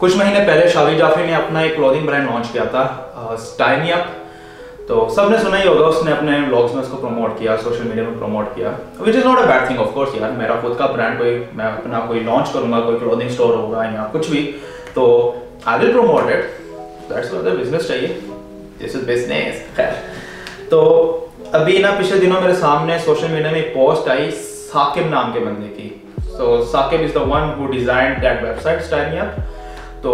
कुछ महीने पहले शावीर जाफरी ने अपना एक क्लोथिंग ब्रांड लॉन्च किया था, स्टाइनी अप। तो सबने सुना ही होगा, उसने अपने व्लॉग्स में उसको प्रमोट किया, सोशल मीडिया में प्रमोट किया, which is not a bad thing of course यार। मेरा खुद का ब्रांड कोई, मैं अपना कोई लॉन्च करूंगा, कोई क्लोथिंग स्टोर होगा या कुछ भी, तो I will promote it, that's what the business चाहिए, दिस इज बिजनेस। खैर, तो अभी ना पिछले दिनों मेरे सामने सोशल मीडिया में एक पोस्ट आई साकिब नाम के बंदे की। So Saqib is the one who designed that website stiny up. तो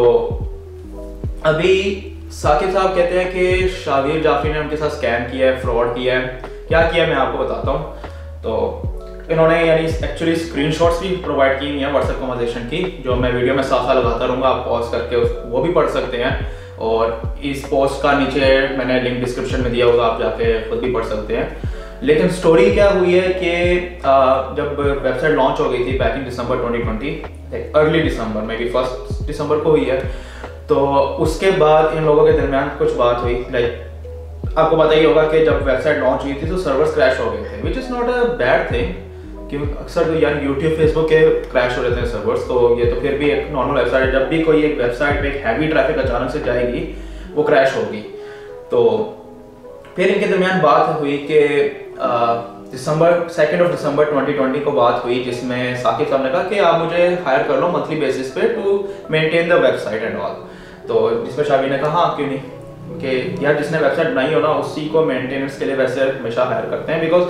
अभी साकिब साहब कहते हैं कि शावीर जाफरी ने उनके साथ स्कैम किया है, फ्रॉड किया है। क्या किया है मैं आपको बताता हूँ। तो इन्होंने यानी एक्चुअली स्क्रीनशॉट्स भी प्रोवाइड की हुई हैं व्हाट्सएप कन्वर्सेशन की, जो मैं वीडियो में साथ साथ लगाता रहूँगा, आप पॉज करके वो भी पढ़ सकते हैं। और इस पोस्ट का नीचे मैंने लिंक डिस्क्रिप्शन में दिया होगा, आप जाके खुद भी पढ़ सकते हैं। लेकिन स्टोरी क्या हुई है कि जब वेबसाइट लॉन्च हो गई थी बैक इन दिसंबर 2020, अर्ली दिसंबर में भी 1 दिसंबर को हुई है, तो उसके बाद इन लोगों के दरमियान कुछ बात हुई। लाइक आपको पता ही होगा कि जब वेबसाइट लॉन्च हुई थी तो सर्वर्स क्रैश हो गए थे, which is not a bad thing, क्योंकि अक्सर तो यार यूट्यूब फेसबुक के क्रैश हो जाते हैं सर्वर्स, तो ये तो फिर भी एक नॉर्मल वेबसाइट है। जब भी कोई एक वेबसाइट पे एक हैवी ट्रैफिक अचानक से जाएगी वो क्रैश होगी। तो फिर इनके दरमियान बात हुई कि 2 दिसंबर 2020 को बात हुई, जिसमें साकिब साहब ने कहा कि आप मुझे हायर कर लो मंथली बेसिस पे to maintain the website and all. तो जिसमें शावीर ने कहा हाँ क्यों नहीं, कि यार जिसने वेबसाइट बनाई हो ना उसी को मेंटेनेंस के लिए वैसे हमेशा हायर करते हैं, बिकॉज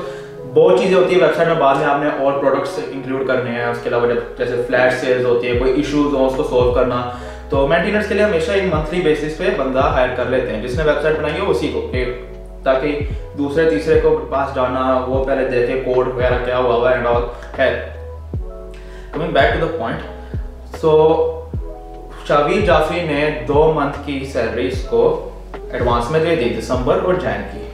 बहुत चीज़ें होती है वेबसाइट में, बाद में आपने और प्रोडक्ट्स इंक्लूड करने हैं। उसके अलावा जब जैसे फ्लैश सेल्स होती है, कोई इश्यूज हो उसको सोल्व करना, तो मेंटेनेंस के लिए हमेशा एक मंथली बेसिस पे बंदा हायर कर लेते हैं, जिसने वेबसाइट बनाई हो उसी को, ताकि दूसरे तीसरे को पास जाना, वो पहले देखे कोड वगैरह क्या हुआ एंड ऑल। है coming back to the point, so Shavir Jafri ने 2 मंथ की सैलरीज को एडवांस में दे दी, दिसंबर और जैन की।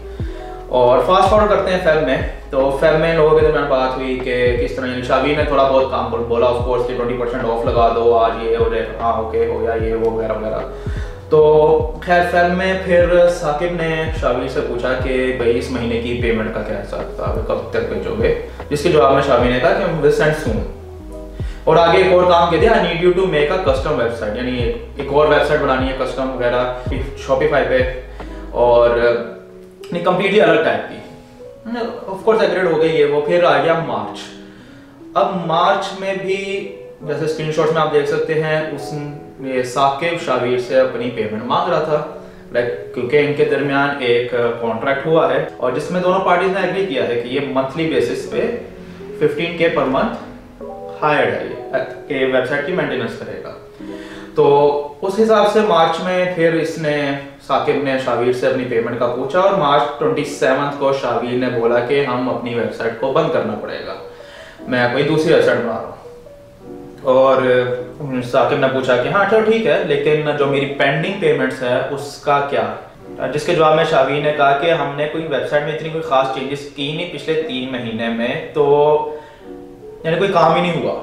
और फास्ट फॉरवर्ड करते हैं फेब में, तो फेब में लोगों के दरमियान बात हुई कि किस तरह शावीर ने थोड़ा बहुत काम बोला, ऑफ कोर्स कि 20% ऑफ लगा दो, आज ये हो जाए, हाँ ओके हो गया, ये वो वगैरह वगैरह। तो खैर फिल्म में फिर साकिब ने शावीर से पूछा कि भाई इस महीने की पेमेंट का क्या हिसाब था, कब तक भेजोगे, जिसके जवाब में शावीर ने कहा कि विल सेंड सून। और आगे एक और काम कह दिया, I need you to make a custom website, यानी एक और वेबसाइट बनानी है कस्टम वगैरह शॉपिफाई पे, और कंप्लीटली अलग टाइप की। ऑफ कोर्स एग्रीड हो गई ये वो। फिर आ गया मार्च। अब मार्च में भी जैसे स्क्रीनशॉट्स में आप देख सकते हैं, ये साकिब शावीर से अपनी पेमेंट मांग रहा था, लाइक क्योंकि इनके दरमियान एक कॉन्ट्रैक्ट हुआ है और जिसमें दोनों पार्टीज ने एग्री किया है कि ये मंथली बेसिस पे 15K पर मंथ हायर्ड है, ये वेबसाइट की मेंटेनेंस करेगा। तो उस हिसाब से मार्च में फिर इसने साकिब ने शावीर से अपनी पेमेंट का पूछा, और मार्च 27 को शावीर ने बोला कि हम अपनी वेबसाइट को बंद करना पड़ेगा, मैं कोई दूसरी वेबसाइट बना रहा हूँ। और साकिब ने पूछा कि हाँ चलो ठीक है, लेकिन जो मेरी पेंडिंग पेमेंट्स है उसका क्या, जिसके जवाब में शावीर ने कहा कि हमने कोई वेबसाइट में इतनी कोई खास चेंजेस की नहीं पिछले 3 महीने में, तो यानी कोई काम ही नहीं हुआ।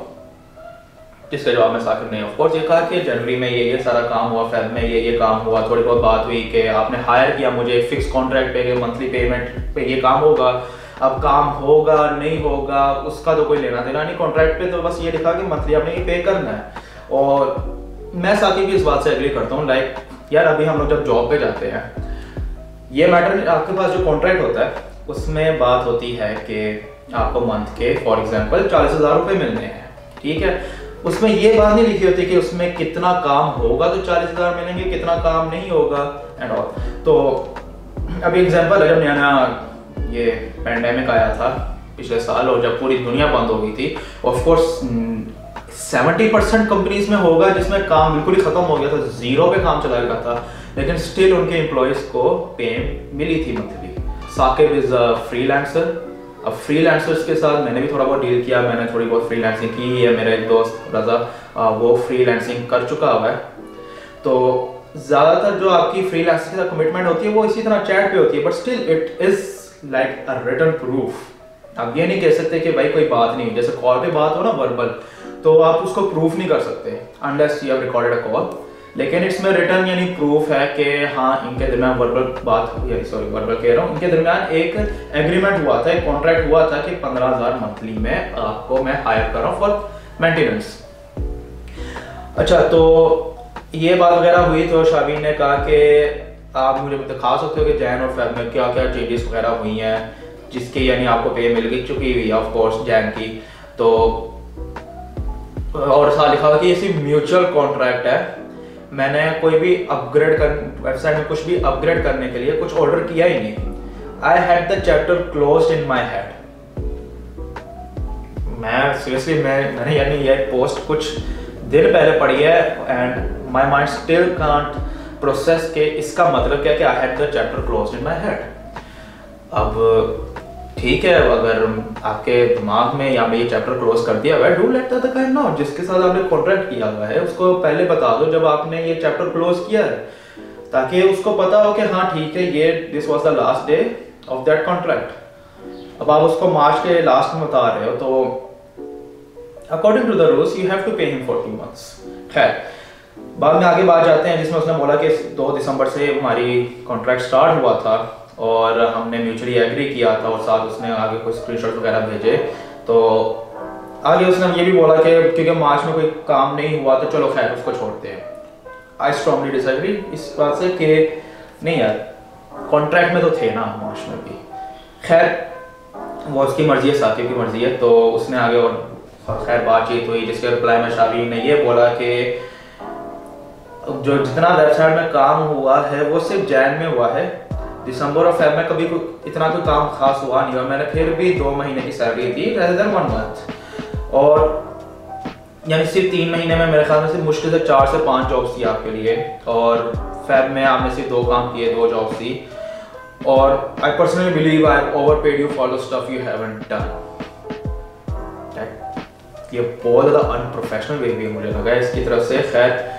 जिसके जवाब में साकिब ने ऑफ कोर्स ये कहा कि जनवरी में ये सारा काम हुआ, फेब में ये काम हुआ, थोड़ी बहुत बात हुई कि आपने हायर किया मुझे फिक्स कॉन्ट्रैक्ट पे, मंथली पेमेंट पे ये काम होगा। अब काम होगा नहीं होगा उसका तो कोई लेना देना नहीं, कॉन्ट्रैक्ट पे तो बस ये लिखा कि मंथली आपने ये पे करना है। और मैं साकिब की इस बात से एग्री करता हूँ, लाइक यार अभी हम लोग जब जॉब पे जाते हैं, ये मैटर आपके पास जो कॉन्ट्रैक्ट होता है उसमें बात होती है कि आपको मंथ के फॉर एग्जाम्पल 40,000 रुपये मिलने हैं, ठीक है। उसमें ये बात नहीं लिखी होती कि उसमें कितना काम होगा तो 40,000 मिलेंगे, कितना काम नहीं होगा एंड ऑल। तो अभी एग्जाम्पल है, जब नया ये पैंडेमिक आया था पिछले साल और जब पूरी दुनिया बंद हो गई थी, ऑफ कोर्स 70% कंपनीज में होगा जिसमें काम बिल्कुल ही खत्म हो गया था, जीरो पे काम चला गया था, लेकिन स्टिल उनके एम्प्लॉयज को पे मिली थी monthly. Saqib is a freelancer. अब फ्रीलांसर्स के साथ मैंने भी थोड़ा बहुत डील किया, मैंने थोड़ी बहुत फ्रीलांसिंग की है, मेरा एक दोस्त रजा वो फ्रीलांसिंग कर चुका हुआ है। तो ज़्यादातर जो आपकी फ्रीलांसिंग के साथ कमिटमेंट होती है वो इसी तरह चैट पे होती है, but still it is like a written proof. आप ये नहीं कह सकते कि भाई कोई बात नहीं, जैसे कॉल पे बात हो ना वर्बल, तो आप उसको प्रूफ नहीं कर सकते unless you have recorded a call, लेकिन इसमें रिटर्न यानी प्रूफ है कि हाँ इनके दरमियान वर्बल बात, वर्बल कह रहा हूँ, इनके दरमियान एक एग्रीमेंट हुआ था, एक कॉन्ट्रैक्ट हुआ था कि 15,000 मंथली में आपको मैं हायर कर रहा हूँ फॉर मेंटेनेंस। अच्छा, तो ये बात वगैरह हुई तो शाबीन ने कहा कि आप मुझे दिखा सकते हो कि जैन और फेब में क्या क्या चेंजेस वगैरह हुई हैं जिसके यानी आपको पे मिल गई चुकी हुई है ऑफ कोर्स जैन की। तो और साथ लिखा हुआ कि ये सिर्फ म्यूचुअल कॉन्ट्रैक्ट है, मैंने कोई भी अपग्रेड कर वेबसाइट में कुछ भी अपग्रेड करने के लिए कुछ ऑर्डर किया ही नहीं। I had the chapter closed in my head. मैं सीरियसली मैंने यानी ये पोस्ट कुछ दिन पहले पढ़ी है and my mind still can't process के इसका मतलब क्या कि I had the chapter closed in my head. अब ठीक है, अगर आपके दिमाग में या में ये चैप्टर क्लोज कर दिया हुआ है, do let the guy know. जिसके साथ आपने कॉन्ट्रैक्ट किया हुआ है उसको पहले बता दो जब आपने ये चैप्टर क्लोज किया है, ताकि उसको पता हो कि हाँ ठीक है ये this was the last day of that contract. अब आप उसको मार्च के लास्ट में बता रहे हो तो according to the rules you have to pay him for 2 months। खैर बाद में आगे बात जाते हैं जिसमें उसने बोला कि 2 दिसंबर से हमारी कॉन्ट्रैक्ट स्टार्ट हुआ था और हमने म्यूचुअली एग्री किया था और साथ उसने आगे कुछ स्क्रीनशॉट वगैरह भेजे। तो आगे उसने ये भी बोला कि क्योंकि मार्च में कोई काम नहीं हुआ तो चलो खैर उसको छोड़ते हैं। आई स्ट्रांगली डिसएग्री इस बात से कि नहीं यार कॉन्ट्रैक्ट में तो थे ना मार्च में भी। खैर वो उसकी मर्जी है, साकिब की मर्जी है। तो उसने आगे और खैर बातचीत हुई जिसके रिप्लाई में शाबीन ने ये बोला कि जो जितना वेबसाइट में काम हुआ है वो सिर्फ जैन में हुआ है, दिसंबर और फेब में कभी इतना कोई काम खास हुआ नहीं हुआ। मैंने फिर भी 2 महीने की सैलरी दी rather than 1 month। और यानी सिर्फ 3 महीने में मेरे ख्याल में सिर्फ मुश्किल से 4 से 5 जॉब्स थी आपके लिए और फेब में आपने सिर्फ 2 काम किए, 2 जॉब्स थी। और I personally believe I overpaid you for the stuff you haven't done. ये बहुत ज़्यादा अनप्रोफेशनल बिहेवियर मुझे लगा है इसकी तरफ से। खैर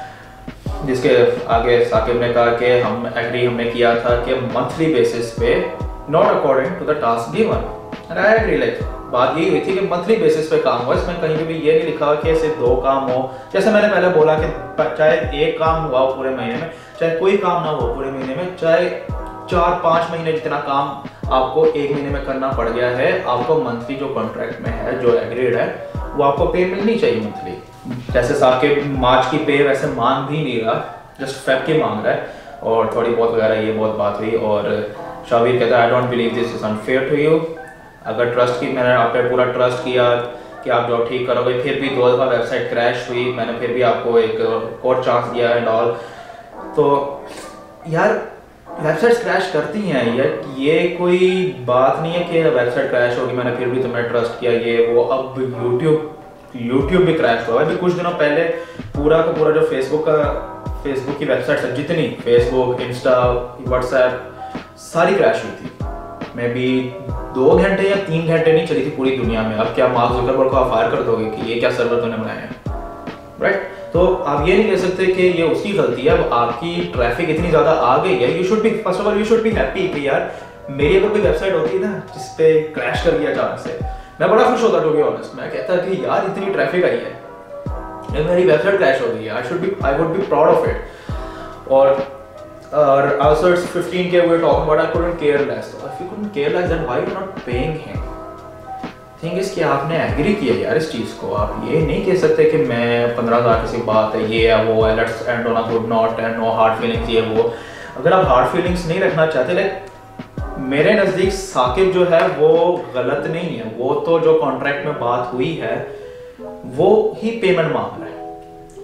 जिसके आगे साकिब ने कहा कि हम एग्री हमने किया था कि मंथली बेसिस पे not according to the task given. And I agree like बात यही हुई थी कि मंथली बेसिस पे काम हुआ। इसमें कहीं भी ये नहीं लिखा कि सिर्फ 2 काम हो, जैसे मैंने पहले बोला कि चाहे 1 काम हुआ हो पूरे महीने में, चाहे कोई काम ना हो पूरे महीने में, चाहे 4-5 महीने जितना काम आपको 1 महीने में करना पड़ गया है, आपको मंथली जो कॉन्ट्रैक्ट में है जो एग्रीड है वो आपको पे मिलनी चाहिए मंथली। जैसे साकिब मार्च की पे वैसे मांग भी नहीं रहा, जस्ट फेब की मांग रहा है और थोड़ी बहुत वगैरह ये बहुत बात हुई। और शाबीर कहता है I don't believe this is unfair to you. अगर ट्रस्ट की मैंने आप पे पूरा ट्रस्ट किया कि आप जॉब ठीक करोगे, फिर भी 2 दफ़ा वेबसाइट क्रैश हुई, मैंने फिर भी आपको एक और चांस दिया एंड ऑल। तो यार वेबसाइट्स क्रैश करती हैं यार, ये कोई बात नहीं है कि वेबसाइट क्रैश होगी मैंने फिर भी तुम्हें ट्रस्ट किया ये वो। अब यूट्यूब भी क्रैश हुआ है। अभी कुछ दिनों पहले पूरा का पूरा जो फेसबुक की वेबसाइट है जितनी फेसबुक, इंस्टा, व्हाट्सएप सारी क्रैश हुई थी। मे बी 2 घंटे या 3 घंटे नहीं चली थी पूरी दुनिया में। अब क्या मार्क जुकरबर्ग को आप फायर कर दोगे कि ये क्या सर्वर तूने बनाया है, राइट? तो आप ये नहीं कह सकते कि ये उसकी गलती है। अब आपकी ट्रैफिक इतनी ज़्यादा आ गई है, you should be first of all you should be happy कि यार मेरी अगर कोई वेबसाइट होती है ना जिस पे क्रैश कर दिया अचानक से, मैं बड़ा खुश होता टू बी ऑनेस्ट। मैं कहता कि यार इतनी ट्रैफिक आई है, मेरी वेबसाइट क्रैश हो गई है, I would be proud of it. और also it's 15K we're talking about, I couldn't care less. So if you couldn't care less then why you're not paying him? Thing इस कि आपने agree किया यार इस चीज़ को। आप ये नहीं कह सकते कि मैं 15,000 किसी बात है ये है वो है, let's end on a good note and no hard feelings ये वो। अगर आप हार्ड फीलिंग्स नहीं रखना चाहते, लाइक मेरे नज़दीक साकिब जो है वो गलत नहीं है। वो तो जो कॉन्ट्रैक्ट में बात हुई है वो ही पेमेंट मांग रहा है,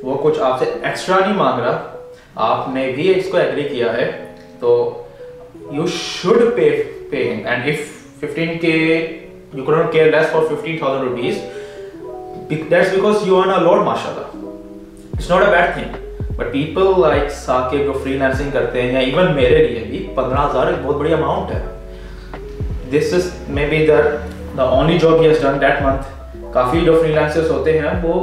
वो कुछ आपसे एक्स्ट्रा नहीं मांग रहा। आपने भी इसको एग्री किया है तो you should pay him. And if 15K you couldn't care less for 15,000 rupees, that's because you earn a lot, mashallah. It's not a bad thing. But people like Saqib जो freelancing करते हैं या even मेरे लिए भी 15,000 एक बहुत बड़ी अमाउंट है। This is maybe the only job he has done that month. काफ़ी जो freelancers होते हैं वो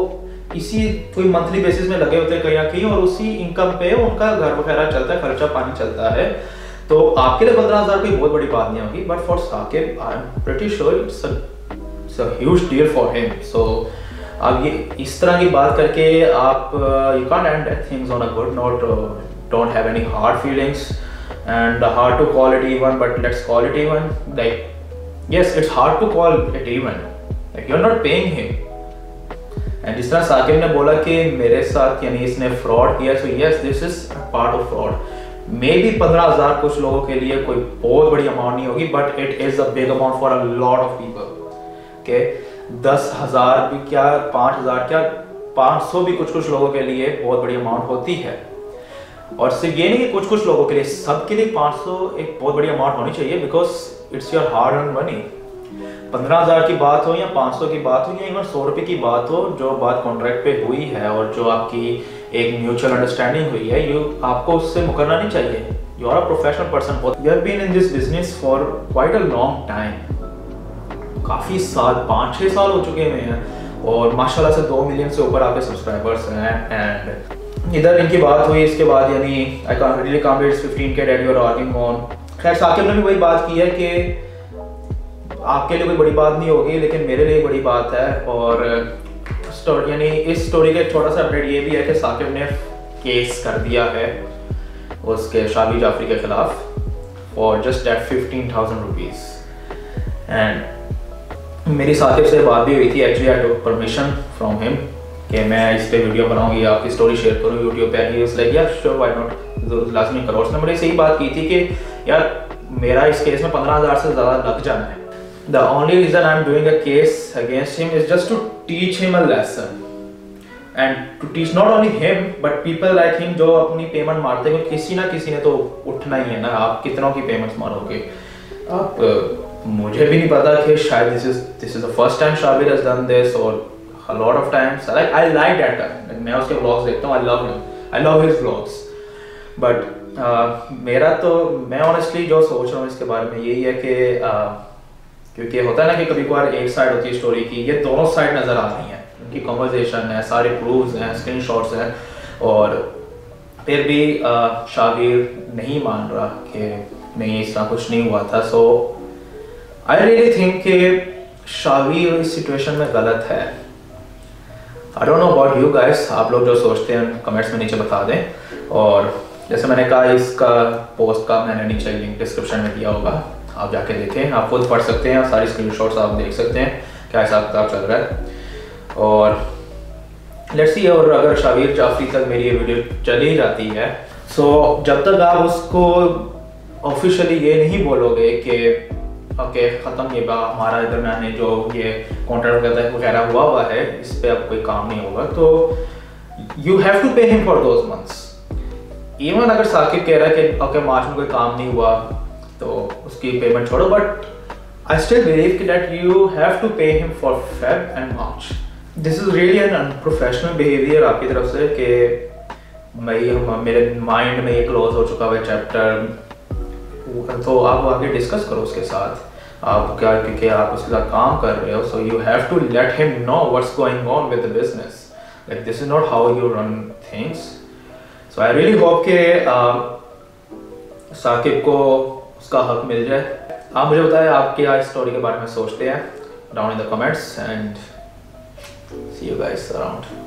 इसी कोई मंथली बेसिस में लगे होते हैं कहीं ना कहीं और उसी इनकम पे उनका घर वगैरह चलता है, खर्चा पानी चलता है। तो आपके लिए 15,000 कोई बहुत बड़ी बात नहीं होगी, but for Saqib I am pretty sure it's a huge deal for him. So अब ये इस तरह की बात करके आप you can't end things on a good note, don't have any hard feelings and hard to call it even, but let's call it even. Like yes it's hard to call it even, like you are not paying him. And जिस तरह साकिब ने बोला कि मेरे साथ यानी इसने fraud किया, so yes this is part of fraud. May be 15,000 कुछ लोगों के लिए कोई बहुत बड़ी अमाउंट नहीं होगी, but it is a big amount for a lot of people. Okay, 10,000 भी क्या, 5,000 क्या, 500 भी कुछ कुछ लोगों के लिए बहुत बड़ी अमाउंट होती है। और सिर्फ ये नहीं कि कुछ कुछ लोगों के लिए, सबके लिए 500 एक बहुत बड़ी अमाउंट होनी चाहिए, because it's your hard earn money. 15,000 की बात हो या 500 की बात हो या इवन 100 रुपये की बात हो, जो बात कॉन्ट्रैक्ट पे हुई है और जो आपकी एक म्यूचुअल अंडरस्टैंडिंग हुई है, आपको उससे मुकरना नहीं चाहिए। You are a professional person, you have been in this business for quite a long time, काफ़ी साल, 5-6 साल हो चुके हैं, और माशाल्लाह से 2 मिलियन से ऊपर आपके सब्सक्राइबर्स हैं। एंड इधर इनकी बात हुई, इसके बाद यानी I can't really count it's 15K that you are earning on. खैर साकिब ने भी वही बात की है कि आपके लिए कोई बड़ी बात नहीं होगी, लेकिन मेरे लिए बड़ी बात है। और यानी इस स्टोरी का एक छोटा सा अपडेट ये भी है कि साकिब ने केस कर दिया है उसके शाबीर जाफरी के खिलाफ और जस्ट एट 15,000 रुपीज़। एंड मेरी साकिब से बात भी हुई थी, actually I took permission from him कि मैं इस पे वीडियो बनाऊंगी, आपकी स्टोरी शेयर करूँ यूट्यूब पे। ही इज लाइक यार श्योर, व्हाई नॉट, लाजमी करो। उसने मुझे सही बात की थी कि यार मेरा इस केस में 15,000 से ज़्यादा लग जाना है। The only reason I'm doing a case against him is just to teach him a lesson, and to teach not only him but people like him जो अपनी पेमेंट मारते हैं, किसी ना किसी ने तो उठना ही है ना। आप कितनों की पेमेंट्स मारोगे आप? मुझे भी नहीं पता कि शायद this is the first time Shabir has done this, or a lot of times like I like that guy, मैं उसके vlogs देखता हूँ, I love him, I love his vlogs, but मेरा तो मैं honestly जो सोच रहा हूँ इसके बारे में यही है कि क्योंकि होता है ना कि कभी कभार एक साइड होती है स्टोरी की, ये दोनों साइड नज़र आ रही हैं, उनकी कन्वर्सेशन है, सारे प्रूफ्स हैं, स्क्रीनशॉट्स हैं, और फिर भी शाबिर नहीं मान रहा कि नहीं इस तरह कुछ नहीं हुआ था। सो आई रियली थिंक कि शाबिर इस सिचुएशन में गलत है। I don't know about you guys, आप लोग जो सोचते हैं कमेंट्स में नीचे बता दें। और जैसे मैंने कहा, इसका पोस्ट का मैंने नीचे लिंक डिस्क्रिप्शन में दिया होगा, आप जाके देखें, आप खुद पढ़ सकते हैं, सारी स्क्रीनशॉट्स आप देख सकते हैं क्या हिसाब किताब चल रहा है। और लेट्स सी, और अगर शाबिर जाफरी तक मेरी ये वीडियो चली जाती है, सो जब तक आप उसको ऑफिशियली ये नहीं बोलोगे कि ओके ख़त्म, ये हमारा इधर मैंने जो ये कॉन्ट्रैक्ट वगैरह हुआ है, इस पर अब कोई काम नहीं होगा, तो you have to pay him for those months. Even अगर साकिब कह रहा है कि ओके मार्च में कोई काम नहीं हुआ तो उसकी पेमेंट छोड़ो, but I still believe that you have to pay him for Feb and March. This is really an unprofessional behaviour आपकी तरफ से कि मेरे माइंड में ये क्लोज हो चुका है चैप्टर, तो आप आगे डिस्कस करो उसके साथ, आप क्या, क्योंकि आप उसके साथ काम कर रहे हो, so you have to let him know what's going on with the business, like this is not how you run things. So I really hope कि साकिब को उसका हक मिल जाए। आप मुझे बताएं आप क्या इस स्टोरी के बारे में सोचते हैं down in the comments, and see you guys around.